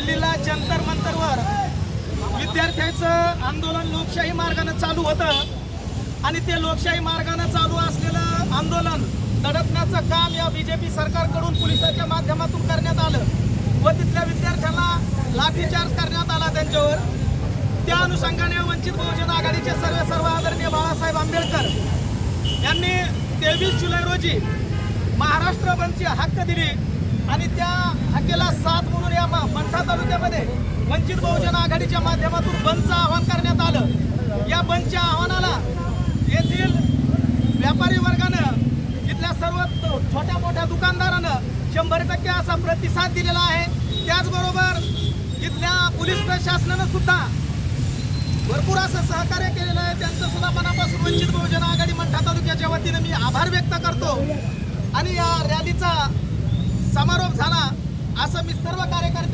दिल्लीला जंतर मंतरवर विद्यार्थ्यांचं आंदोलन लोकशाही मार्गाने चालू होतं आणि ते लोकशाही मार्गाने चालू असलेलं आंदोलन दडपण्याचं काम या बीजेपी सरकारकडून पोलिसांच्या माध्यमातून करण्यात आलं व तिथल्या विद्यार्थ्यांना लाठीचार्ज करण्यात आला त्यांच्यावर। त्या अनुषंगाने वंचित बहुजन आघाडीचे सर्व आदरणीय बाळासाहेब आंबेडकर यांनी 23 जुलै रोजी महाराष्ट्र बंदची हाक दिली आणि त्या हाकेला साथ म्हणून या मंठा तालुक्यामध्ये वंचित बहुजन आघाडीच्या माध्यमातून बंदचं आवाहन करण्यात आलं। या बंदच्या आव्हानाला येथील व्यापारी वर्गानं इथल्या सर्व छोट्या मोठ्या दुकानदारानं 100% असा प्रतिसाद दिलेला आहे। त्याचबरोबर इथल्या पोलीस प्रशासनानं सुद्धा भरपूर असं सहकार्य केलेलं आहे। त्यांचं सुद्धा मनापासून वंचित बहुजन आघाडी मंठा तालुक्याच्या वतीने मी आभार व्यक्त करतो आणि या रॅलीचा समारोप झाला असं मी सर्व कार्यकर्ते